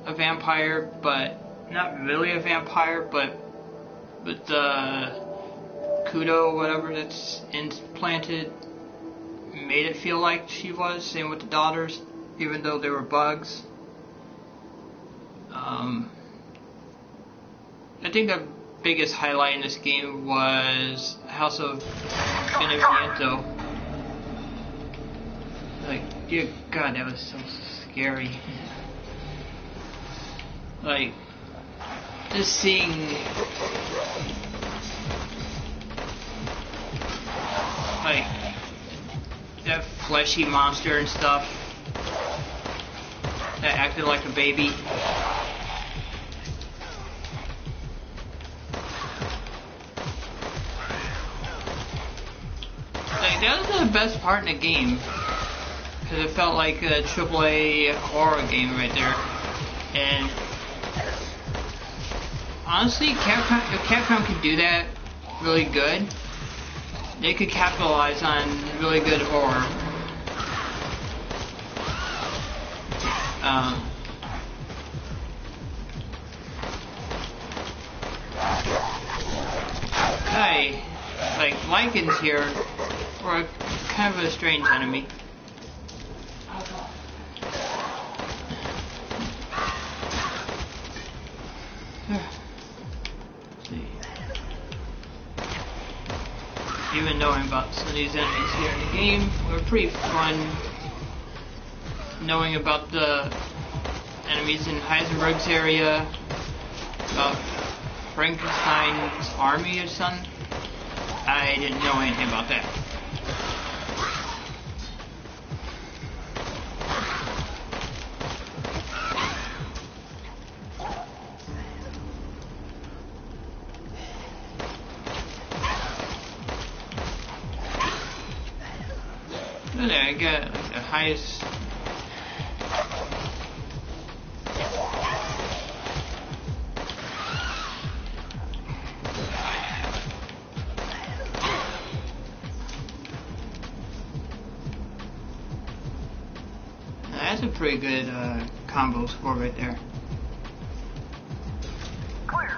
a vampire, but not really a vampire, but the Kudo, whatever that's implanted, made it feel like she was. Same with the daughters, even though they were bugs. I think the biggest highlight in this game was House of Beneviento. Like, dear God, that was so scary. Like, just seeing like that fleshy monster and stuff that acted like a baby. Like, that was the best part in the game, because it felt like a AAA horror game right there. And honestly, if Capcom could do that really good, they could capitalize on really good horror. Okay, like Lycans here were kind of a strange enemy. Even knowing about some of these enemies here in the game were pretty fun. Knowing about the enemies in Heisenberg's area, about Frankenstein's army or something. I didn't know anything about that. There, I got the highest. That's a pretty good combo score right there. Clear.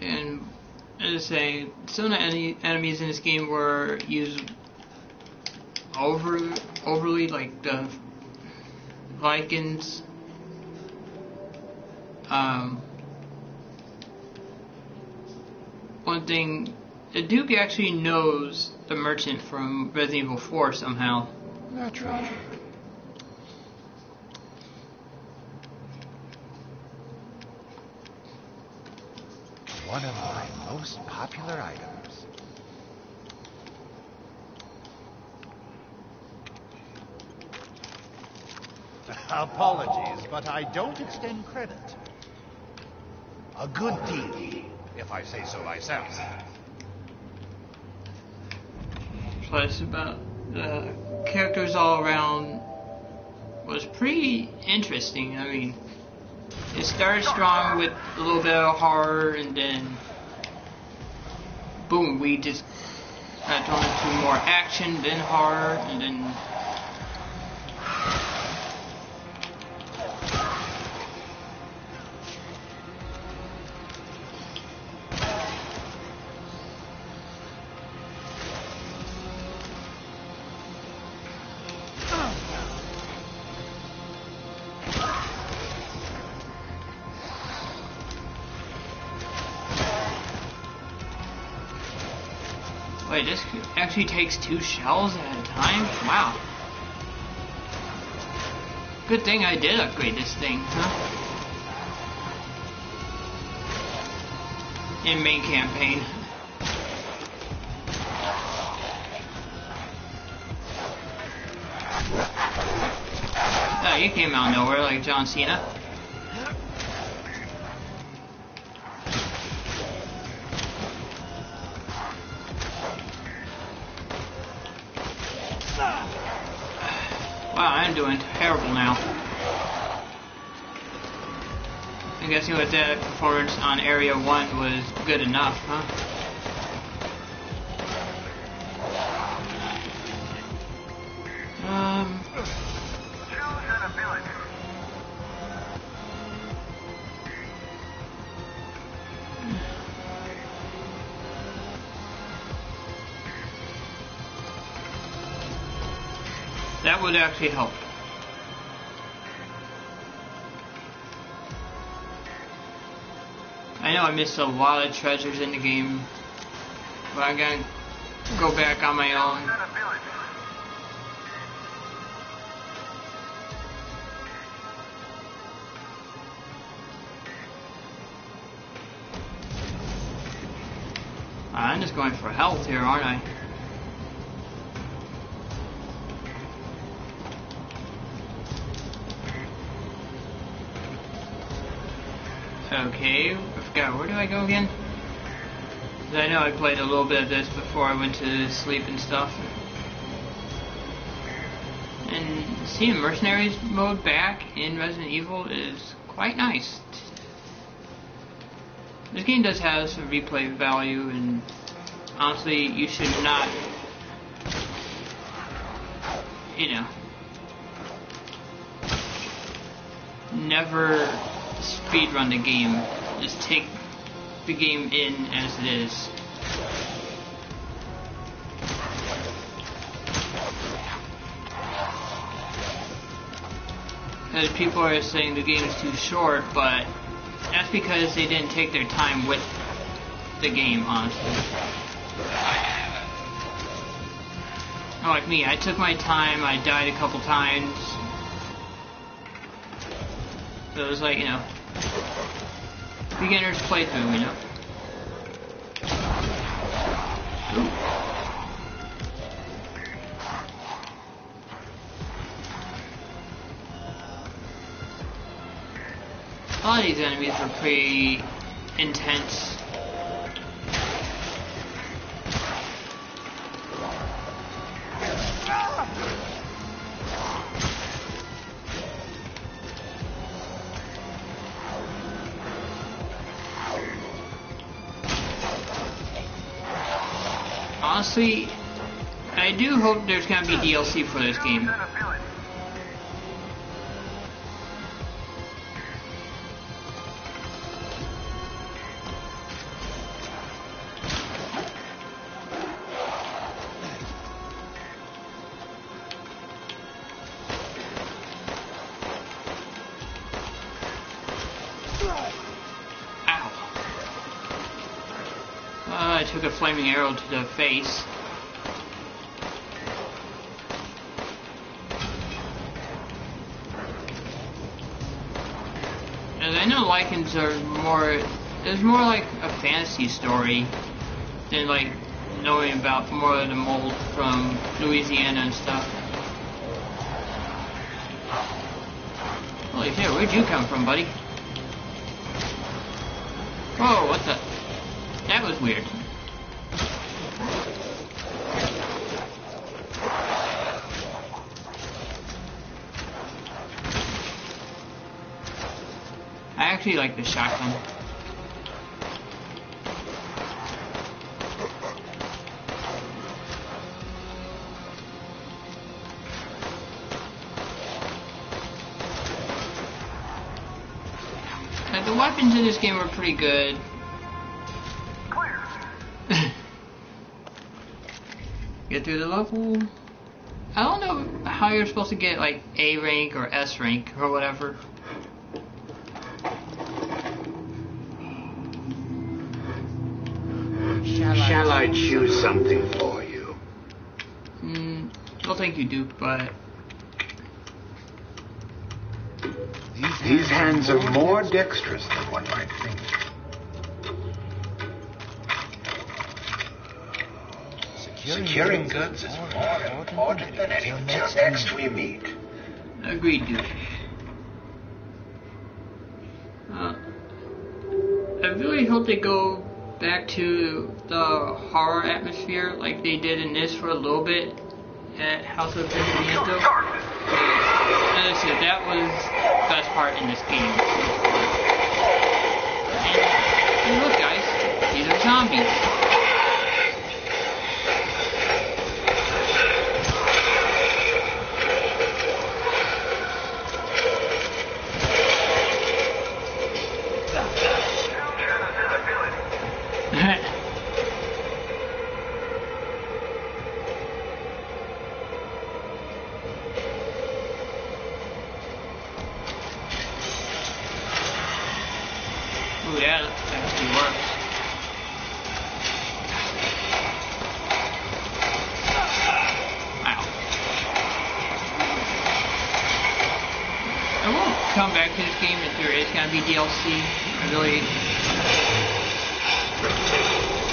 And as I say, some of the enemies in this game were used overly, like the Lycans. One thing, the Duke actually knows the merchant from Resident Evil 4 somehow. Naturally. One of my most popular items. Apologies, but I don't extend credit. A good deed, if I say so myself. Plus, about the characters all around was pretty interesting. I mean, it started strong with a little bit of horror, and then boom, we just got thrown into more action, then horror, and then wait, this actually takes 2 shells at a time? Wow. Good thing I did upgrade this thing, huh? In main campaign. Oh, you came out of nowhere like John Cena. Wow, I'm doing terrible now. I'm guessing with that performance on Area 1 was good enough, huh? That would actually help. I know I missed a lot of treasures in the game, but I'm gonna go back on my own. I'm just going for health here, aren't I? Okay, I forgot, where do I go again? 'Cause I know I played a little bit of this before I went to sleep and stuff. And seeing Mercenaries mode back in Resident Evil is quite nice. This game does have some replay value, and honestly, you should not, you know, never speedrun the game. Just take the game in as it is. Because people are saying the game is too short, but that's because they didn't take their time with the game, honestly. Not like me, I took my time, I died a couple times. So it was like, you know, beginner's playthrough, you know. Ooh. A lot of these enemies are pretty intense. Honestly, I do hope there's gonna be DLC for this game. I took a flaming arrow to the face. As I know, Lycans are more, it's more like a fantasy story than like knowing about more of the mold from Louisiana and stuff. Holy shit, where'd you come from, buddy? Whoa, what the? That was weird. I actually like the shotgun. The weapons in this game are pretty good. Get through the level. I don't know how you're supposed to get like A rank or S rank or whatever. Shall I choose something for you? Don't think you do, but These hands are more dexterous than one might think. Securing goods is more important than anything. Till next we meet. Agreed, dude. I really hope they go back to the horror atmosphere like they did in this for a little bit at House of Pimiento. As I said, that was the best part in this game. And look, guys, these are zombies. subscribe to this game if there is gonna be DLC. I really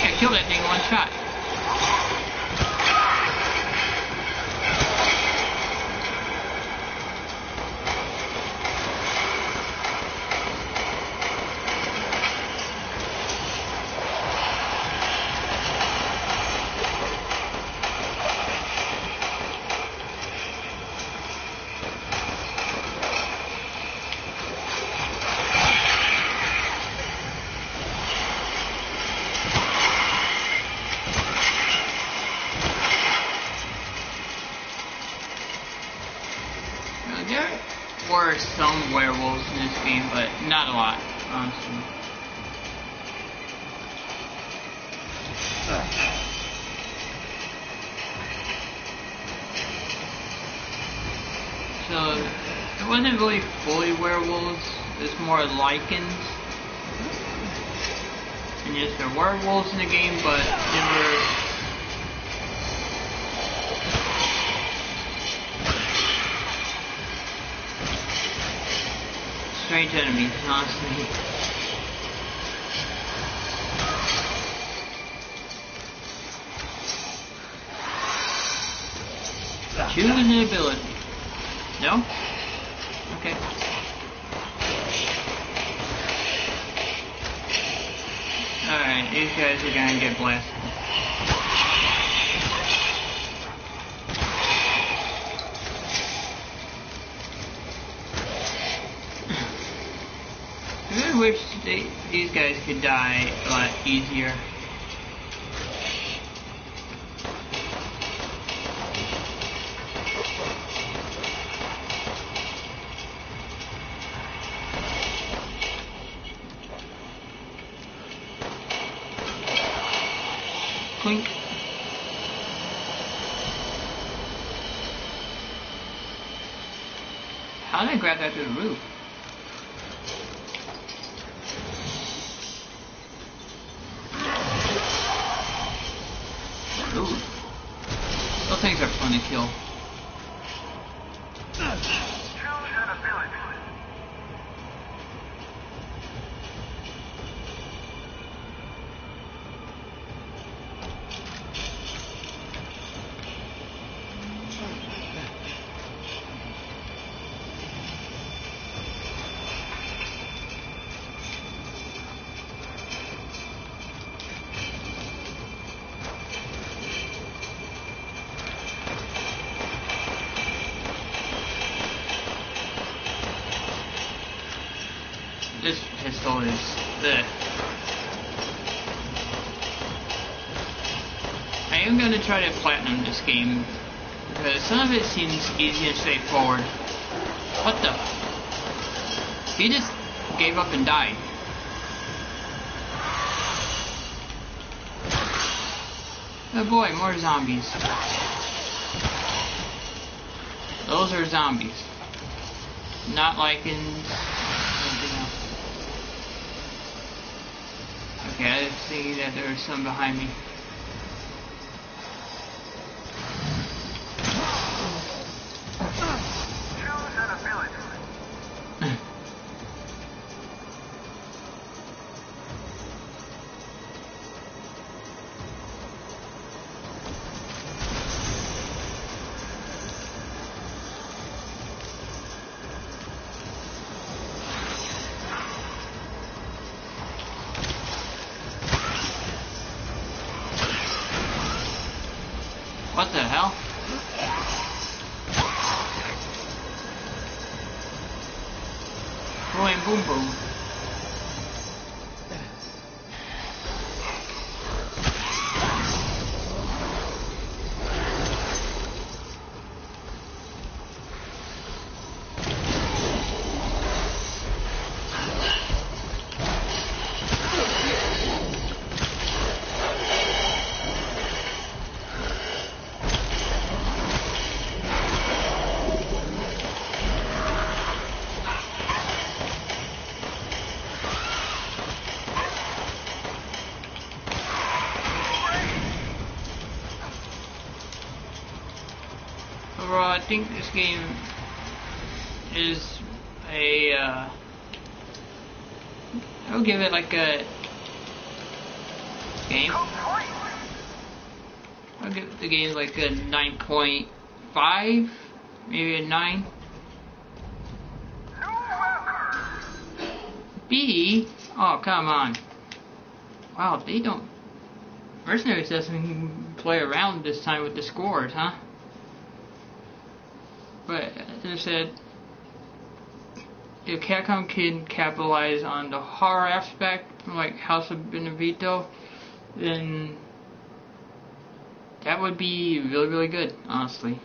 can't kill that thing in one shot. There were some werewolves in this game, but not a lot, honestly. So, it wasn't really fully werewolves, it's more lichens. And yes, there were wolves in the game, but they were... strange enemies, honestly. Choose an ability. No? Okay. Alright, these guys are gonna get blasted. I really wish these guys could die a lot easier. Clink. How did I grab that through the roof? Ooh. Those things are fun to kill. This pistol is the. I am going to try to platinum this game because some of it seems easy and straightforward. What the? He just gave up and died. Oh boy, more zombies. Those are zombies. Not lichens. Okay, I see that there's some behind me. What the hell? Boing, boom, boom. Overall, I think this game is I'll give it like a game. I'll give the game like a 9.5, maybe a 9. B? Oh, come on. Wow, they don't... Mercenaries doesn't play around this time with the scores, huh? But, as I said, if Capcom can capitalize on the horror aspect, like House of Benevito, then that would be really, really good, honestly.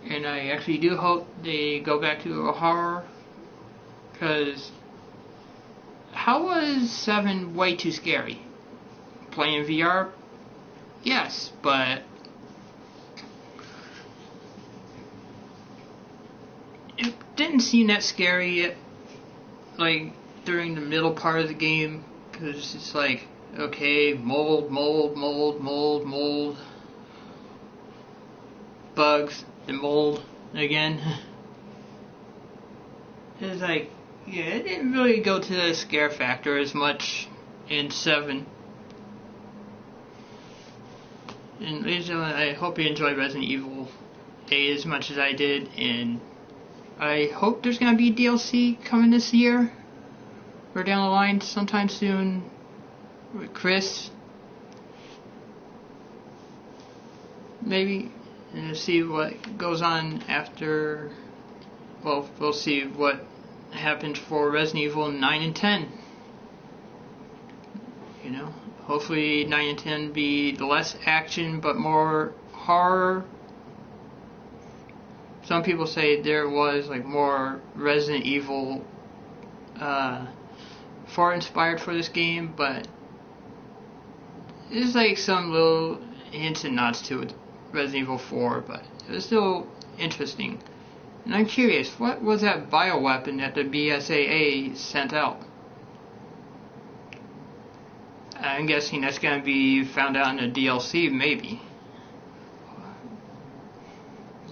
And I actually do hope they go back to a horror, because how was 7 way too scary? Playing VR? Yes, but it didn't seem that scary, like, during the middle part of the game, because it's like, okay, mold, bugs, and mold again. It's like, yeah, it didn't really go to the scare factor as much in 7. And ladies and gentlemen, I hope you enjoyed Resident Evil 8 as much as I did, and I hope there's going to be DLC coming this year, or down the line sometime soon, with Chris. Maybe, and see what goes on after, well, we'll see what happens for Resident Evil 9 and 10. You know, hopefully 9 and 10 be less action but more horror. Some people say there was like more Resident Evil 4 inspired for this game, but there's like some little hints and nods to it, Resident Evil 4, but it was still interesting. And I'm curious, what was that bioweapon that the BSAA sent out? I'm guessing that's going to be found out in the DLC, maybe.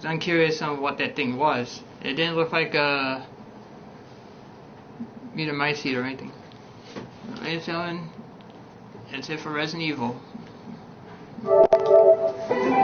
I'm curious on what that thing was. It didn't look like a Meter My Seat or anything. Ladies and gentlemen, that's it for Resident Evil.